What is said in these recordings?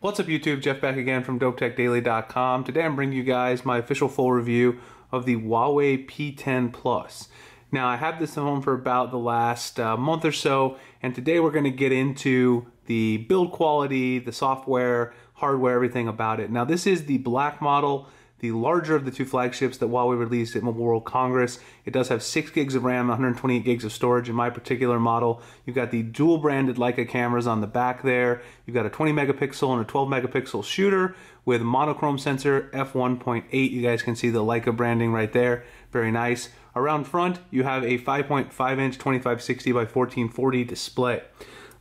What's up YouTube, Jeff back again from DopeTechDaily.com. Today I'm bringing you guys my official full review of the Huawei P10 Plus. Now I have this phone for about the last month or so, and today we're going to get into the build quality, the software, hardware, everything about it. Now this is the black model, the larger of the two flagships that Huawei released at Mobile World Congress. It does have 6 gigs of RAM, 128 gigs of storage in my particular model. You've got the dual branded Leica cameras on the back there. You've got a 20 megapixel and a 12 megapixel shooter with monochrome sensor f1.8. You guys can see the Leica branding right there. Very nice. Around front, you have a 5.5 inch 2560 by 1440 display.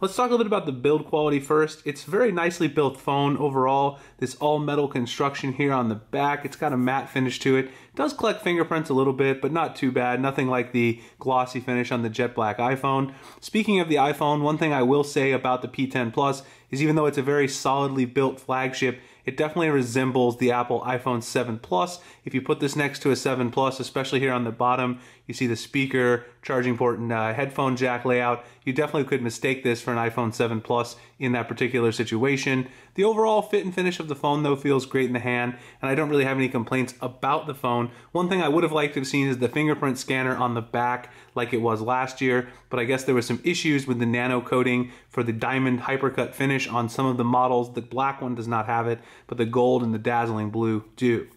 Let's talk a little bit about the build quality first. It's a very nicely built phone overall. This all metal construction here on the back. It's got a matte finish to it. It does collect fingerprints a little bit, but not too bad. Nothing like the glossy finish on the jet black iPhone. Speaking of the iPhone, one thing I will say about the P10 Plus is even though it's a very solidly built flagship, it definitely resembles the Apple iPhone 7 Plus. If you put this next to a 7 Plus, especially here on the bottom, you see the speaker, charging port, and headphone jack layout. You definitely could mistake this for an iPhone 7 Plus in that particular situation. The overall fit and finish of the phone, though, feels great in the hand, and I don't really have any complaints about the phone. One thing I would have liked to have seen is the fingerprint scanner on the back like it was last year, but I guess there were some issues with the nano coating for the diamond hypercut finish on some of the models. The black one does not have it, but the gold and the dazzling blue do.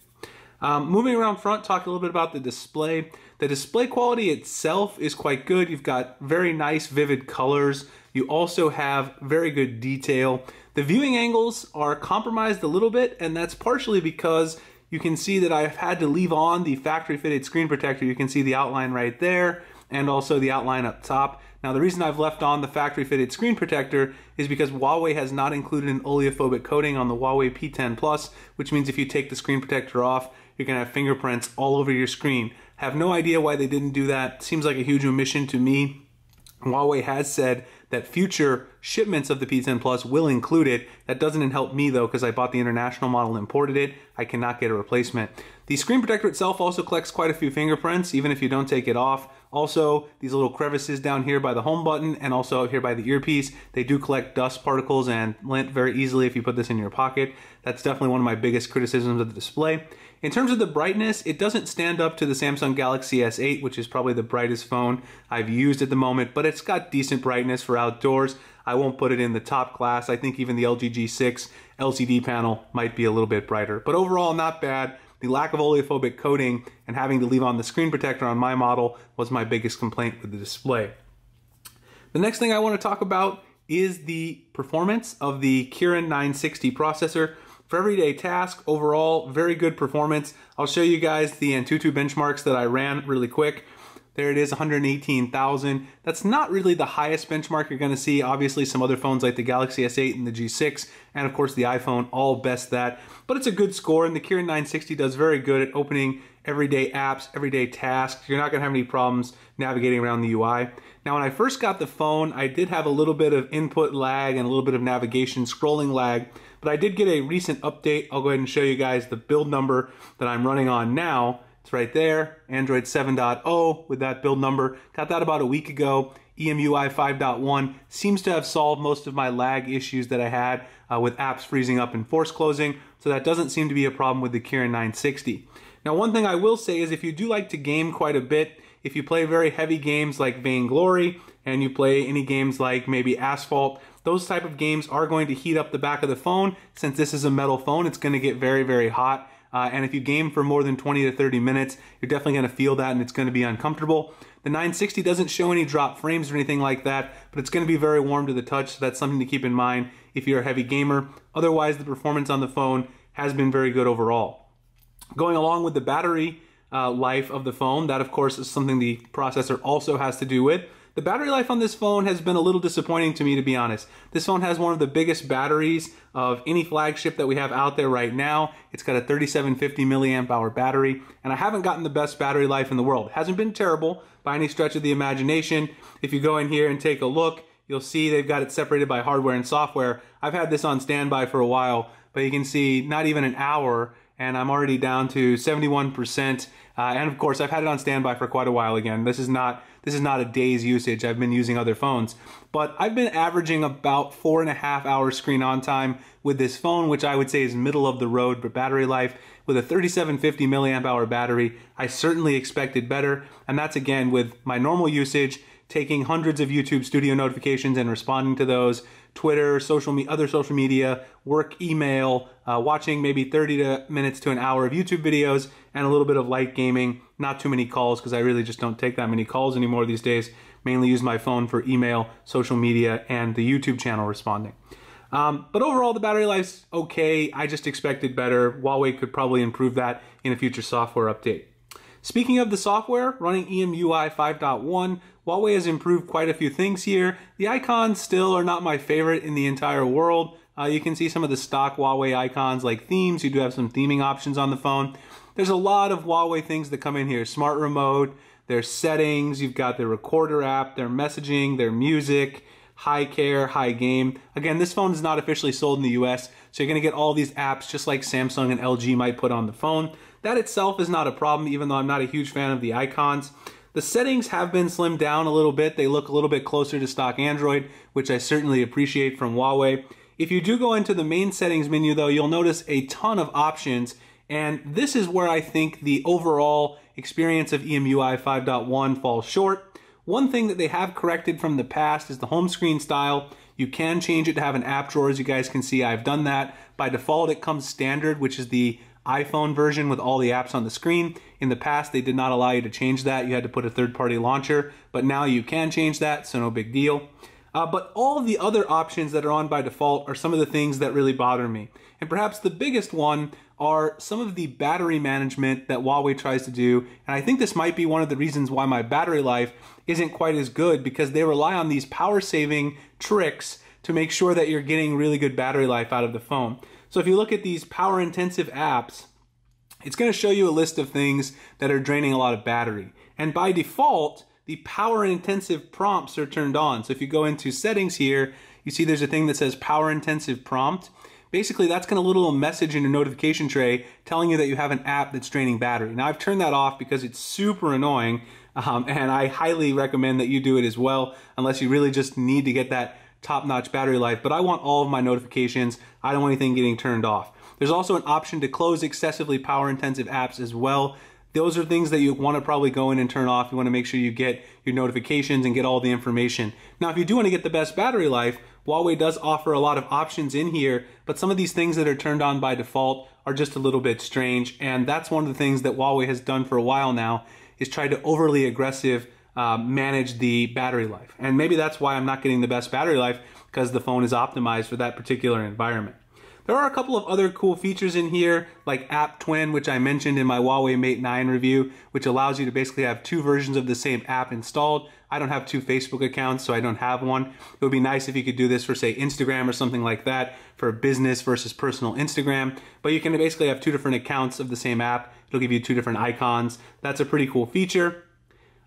Moving around front, talk a little bit about the display. The display quality itself is quite good. You've got very nice vivid colors. You also have very good detail. The viewing angles are compromised a little bit, and that's partially because you can see that I've had to leave on the factory fitted screen protector. You can see the outline right there and also the outline up top. Now the reason I've left on the factory fitted screen protector is because Huawei has not included an oleophobic coating on the Huawei P10 Plus, which means if you take the screen protector off, you're gonna have fingerprints all over your screen. Have no idea why they didn't do that. Seems like a huge omission to me. Huawei has said that future shipments of the P10 Plus will include it. That doesn't help me though, because I bought the international model and imported it. I cannot get a replacement. The screen protector itself also collects quite a few fingerprints, even if you don't take it off. Also, these little crevices down here by the home button and also out here by the earpiece, they do collect dust particles and lint very easily if you put this in your pocket. That's definitely one of my biggest criticisms of the display. In terms of the brightness, it doesn't stand up to the Samsung Galaxy S8, which is probably the brightest phone I've used at the moment, but it's got decent brightness for outdoors. I won't put it in the top class. I think even the LG G6 LCD panel might be a little bit brighter, but overall not bad. The lack of oleophobic coating and having to leave on the screen protector on my model was my biggest complaint with the display. The next thing I want to talk about is the performance of the Kirin 960 processor. For everyday task, overall, very good performance. I'll show you guys the Antutu benchmarks that I ran really quick. There it is, 118,000. That's not really the highest benchmark you're gonna see. Obviously, some other phones like the Galaxy S8 and the G6, and of course the iPhone, all best that. But it's a good score, and the Kirin 960 does very good at opening everyday apps, everyday tasks. You're not gonna have any problems navigating around the UI. Now, when I first got the phone, I did have a little bit of input lag and a little bit of navigation scrolling lag, but I did get a recent update. I'll go ahead and show you guys the build number that I'm running on now. It's right there, Android 7.0 with that build number. Got that about a week ago. EMUI 5.1 seems to have solved most of my lag issues that I had with apps freezing up and force closing, so that doesn't seem to be a problem with the Kirin 960. Now, one thing I will say is if you do like to game quite a bit, if you play very heavy games like Vainglory, and you play any games like maybe Asphalt, those type of games are going to heat up the back of the phone. Since this is a metal phone, it's gonna get very, very hot. And if you game for more than 20 to 30 minutes, you're definitely gonna feel that and it's gonna be uncomfortable. The 960 doesn't show any drop frames or anything like that, but it's gonna be very warm to the touch, so that's something to keep in mind if you're a heavy gamer. Otherwise, the performance on the phone has been very good overall. Going along with the battery life of the phone, that of course is something the processor also has to do with. The battery life on this phone has been a little disappointing to me, to be honest. This phone has one of the biggest batteries of any flagship that we have out there right now. It's got a 3750 milliamp hour battery, and I haven't gotten the best battery life in the world. It hasn't been terrible by any stretch of the imagination. If you go in here and take a look, you'll see they've got it separated by hardware and software. I've had this on standby for a while, but you can see not even an hour, and I'm already down to 71%. And of course, I've had it on standby for quite a while again. This is not a day's usage. I've been using other phones. But I've been averaging about 4.5 hours screen on time with this phone, which I would say is middle of the road for battery life. With a 3750 milliamp hour battery, I certainly expected better. And that's again with my normal usage, taking hundreds of YouTube Studio notifications and responding to those, Twitter, other social media, work email, watching maybe 30 minutes to an hour of YouTube videos, and a little bit of light gaming. Not too many calls because I really just don't take that many calls anymore these days. Mainly use my phone for email, social media, and the YouTube channel responding. But overall, the battery life's okay. I just expected better. Huawei could probably improve that in a future software update. Speaking of the software, running EMUI 5.1, Huawei has improved quite a few things here. The icons still are not my favorite in the entire world. You can see some of the stock Huawei icons like themes. You do have some theming options on the phone. There's a lot of Huawei things that come in here. Smart remote, their settings, you've got their recorder app, their messaging, their music, high care, high game. Again, this phone is not officially sold in the US, so you're gonna get all these apps just like Samsung and LG might put on the phone. That itself is not a problem, even though I'm not a huge fan of the icons. The settings have been slimmed down a little bit. They look a little bit closer to stock Android, which I certainly appreciate from Huawei. If you do go into the main settings menu though, you'll notice a ton of options, and this is where I think the overall experience of EMUI 5.1 falls short. One thing that they have corrected from the past is the home screen style. You can change it to have an app drawer. As you guys can see, I've done that. By default, it comes standard, which is the iPhone version with all the apps on the screen. In the past, they did not allow you to change that. You had to put a third-party launcher, but now you can change that, so no big deal. But all of the other options that are on by default are some of the things that really bother me. And perhaps the biggest one are some of the battery management that Huawei tries to do. And I think this might be one of the reasons why my battery life isn't quite as good, because they rely on these power-saving tricks to make sure that you're getting really good battery life out of the phone. So if you look at these power-intensive apps, it's going to show you a list of things that are draining a lot of battery. And by default, the power-intensive prompts are turned on. So if you go into settings here, you see there's a thing that says power-intensive prompt. Basically, that's going to little message in your notification tray telling you that you have an app that's draining battery. Now, I've turned that off because it's super annoying, and I highly recommend that you do it as well, unless you really just need to get that top-notch battery life. But I want all of my notifications. I don't want anything getting turned off. There's also an option to close excessively power-intensive apps as well. Those are things that you want to probably go in and turn off. You want to make sure you get your notifications and get all the information. Now, if you do want to get the best battery life, Huawei does offer a lot of options in here, but some of these things that are turned on by default are just a little bit strange, and that's one of the things that Huawei has done for a while now, is try to overly aggressive manage the battery life. And maybe that's why I'm not getting the best battery life, because the phone is optimized for that particular environment. There are a couple of other cool features in here, like App Twin, which I mentioned in my Huawei Mate 9 review, which allows you to basically have two versions of the same app installed. I don't have two Facebook accounts, so I don't have one. It would be nice if you could do this for, say, Instagram or something like that, for business versus personal Instagram. But you can basically have two different accounts of the same app. It'll give you two different icons. That's a pretty cool feature.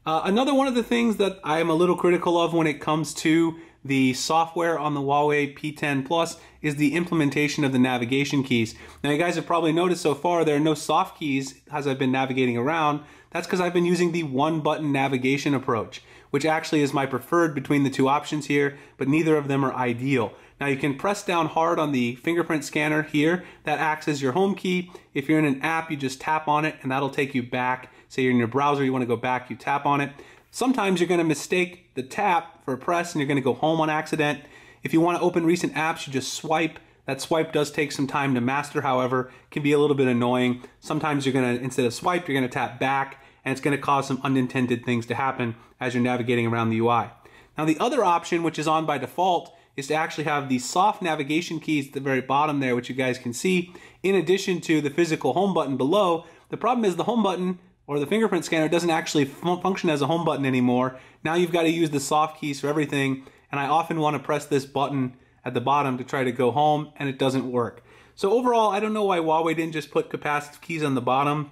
Another one of the things that I am a little critical of when it comes to the software on the Huawei P10 Plus is the implementation of the navigation keys. Now, you guys have probably noticed so far there are no soft keys as I've been navigating around. That's because I've been using the one-button navigation approach, which actually is my preferred between the two options here, but neither of them are ideal. Now, you can press down hard on the fingerprint scanner here. That acts as your home key. If you're in an app, you just tap on it, and that'll take you back. Say you're in your browser, you want to go back, you tap on it. Sometimes you're going to mistake the tap for a press and you're going to go home on accident. If you want to open recent apps, you just swipe. That swipe does take some time to master, however, can be a little bit annoying. Sometimes you're going to, instead of swipe, you're going to tap back, and it's going to cause some unintended things to happen as you're navigating around the UI. Now, the other option, which is on by default, is to actually have the soft navigation keys at the very bottom there, which you guys can see, in addition to the physical home button below. The problem is the home button or the fingerprint scanner doesn't actually function as a home button anymore. Now you've got to use the soft keys for everything, and I often want to press this button at the bottom to try to go home, and it doesn't work. So overall, I don't know why Huawei didn't just put capacitive keys on the bottom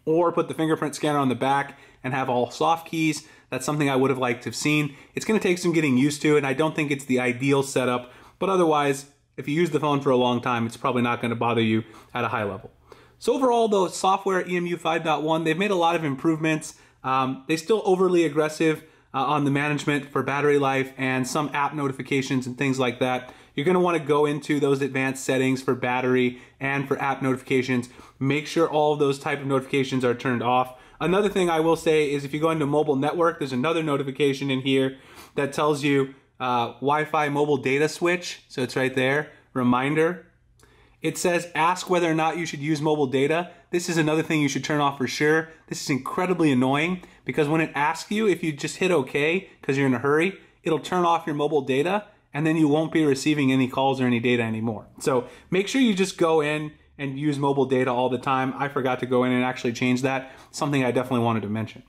or put the fingerprint scanner on the back and have all soft keys. That's something I would have liked to have seen. It's going to take some getting used to, and I don't think it's the ideal setup, but otherwise, if you use the phone for a long time, it's probably not going to bother you at a high level. So overall, though, software EMU 5.1, they've made a lot of improvements. They're still overly aggressive on the management for battery life and some app notifications and things like that. You're going to want to go into those advanced settings for battery and for app notifications. Make sure all of those type of notifications are turned off. Another thing I will say is if you go into mobile network, there's another notification in here that tells you Wi-Fi mobile data switch. So it's right there, reminder. It says ask whether or not you should use mobile data. This is another thing you should turn off for sure. This is incredibly annoying because when it asks you, if you just hit OK because you're in a hurry, it'll turn off your mobile data and then you won't be receiving any calls or any data anymore. So make sure you just go in and use mobile data all the time. I forgot to go in and actually change that. Something I definitely wanted to mention.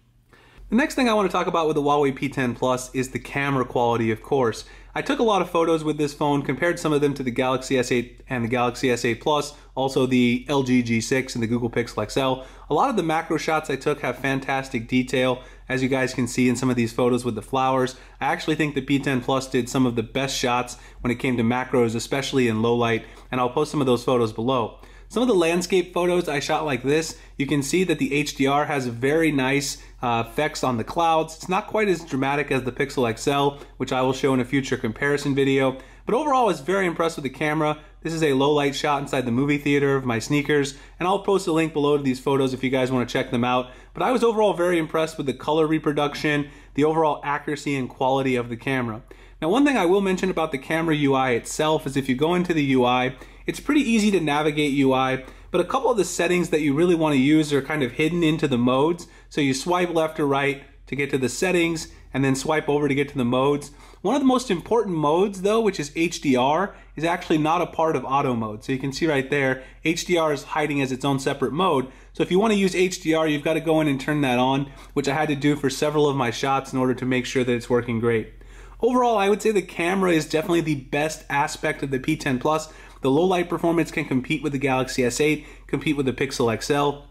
The next thing I want to talk about with the Huawei P10 Plus is the camera quality, of course. I took a lot of photos with this phone, compared some of them to the Galaxy S8 and the Galaxy S8 Plus, also the LG G6 and the Google Pixel XL. A lot of the macro shots I took have fantastic detail, as you guys can see in some of these photos with the flowers. I actually think the P10 Plus did some of the best shots when it came to macros, especially in low light, and I'll post some of those photos below. Some of the landscape photos I shot like this, you can see that the HDR has very nice effects on the clouds. It's not quite as dramatic as the Pixel XL, which I will show in a future comparison video. But overall, I was very impressed with the camera. This is a low light shot inside the movie theater of my sneakers, and I'll post a link below to these photos if you guys want to check them out. But I was overall very impressed with the color reproduction, the overall accuracy and quality of the camera. Now, one thing I will mention about the camera UI itself is if you go into the UI, it's pretty easy to navigate UI, but a couple of the settings that you really want to use are kind of hidden into the modes. So you swipe left or right to get to the settings, and then swipe over to get to the modes. One of the most important modes, though, which is HDR, is actually not a part of auto mode. So you can see right there, HDR is hiding as its own separate mode. So if you want to use HDR, you've got to go in and turn that on, which I had to do for several of my shots in order to make sure that it's working great. Overall, I would say the camera is definitely the best aspect of the P10 Plus. The low light performance can compete with the Galaxy S8, compete with the Pixel XL.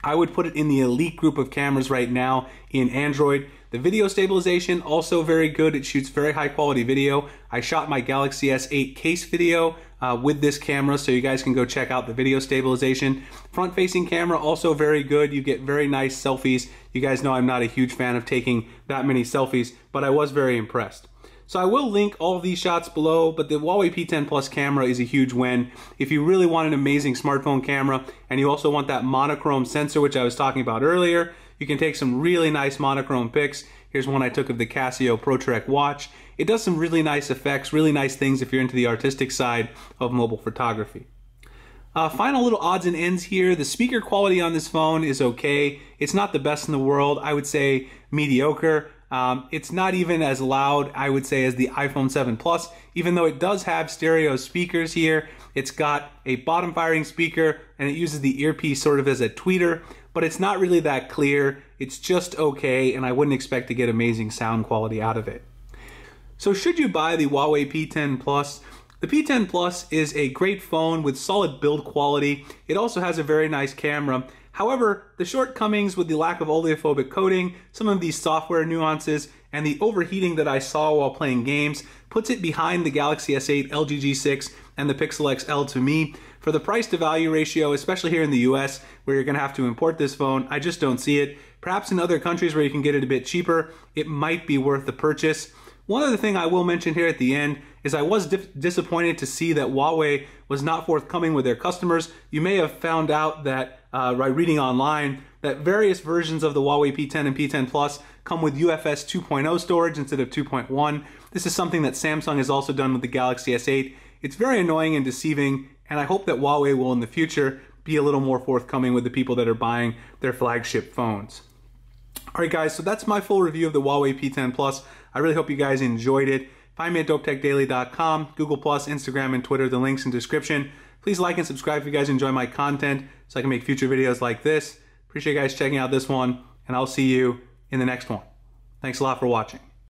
I would put it in the elite group of cameras right now in Android. The video stabilization, also very good. It shoots very high quality video. I shot my Galaxy S8 case video with this camera, so you guys can go check out the video stabilization. Front facing camera, also very good. You get very nice selfies. You guys know I'm not a huge fan of taking that many selfies, but I was very impressed. So I will link all of these shots below, but the Huawei P10 Plus camera is a huge win. If you really want an amazing smartphone camera, and you also want that monochrome sensor, which I was talking about earlier, you can take some really nice monochrome pics. Here's one I took of the Casio ProTrek watch. It does some really nice effects, really nice things if you're into the artistic side of mobile photography. Final little odds and ends here. The speaker quality on this phone is okay. It's not the best in the world. I would say mediocre. It's not even as loud, I would say, as the iPhone 7 Plus, even though it does have stereo speakers here. It's got a bottom firing speaker and it uses the earpiece sort of as a tweeter, but it's not really that clear. It's just okay, and I wouldn't expect to get amazing sound quality out of it. So should you buy the Huawei P10 Plus? The P10 Plus is a great phone with solid build quality. It also has a very nice camera. However, the shortcomings with the lack of oleophobic coating, some of these software nuances, and the overheating that I saw while playing games puts it behind the Galaxy S8, LG G6, and the Pixel XL to me. For the price to value ratio, especially here in the US, where you're going to have to import this phone, I just don't see it. Perhaps in other countries where you can get it a bit cheaper, it might be worth the purchase. One other thing I will mention here at the end is I was disappointed to see that Huawei was not forthcoming with their customers. You may have found out that by reading online that various versions of the Huawei P10 and P10 Plus come with UFS 2.0 storage instead of 2.1. This is something that Samsung has also done with the Galaxy S8. It's very annoying and deceiving, and I hope that Huawei will in the future be a little more forthcoming with the people that are buying their flagship phones. Alright guys, so that's my full review of the Huawei P10 Plus. I really hope you guys enjoyed it. Find me at dopetechdaily.com, Google+, Instagram, and Twitter. The links in the description. Please like and subscribe if you guys enjoy my content so I can make future videos like this. Appreciate you guys checking out this one, and I'll see you in the next one. Thanks a lot for watching.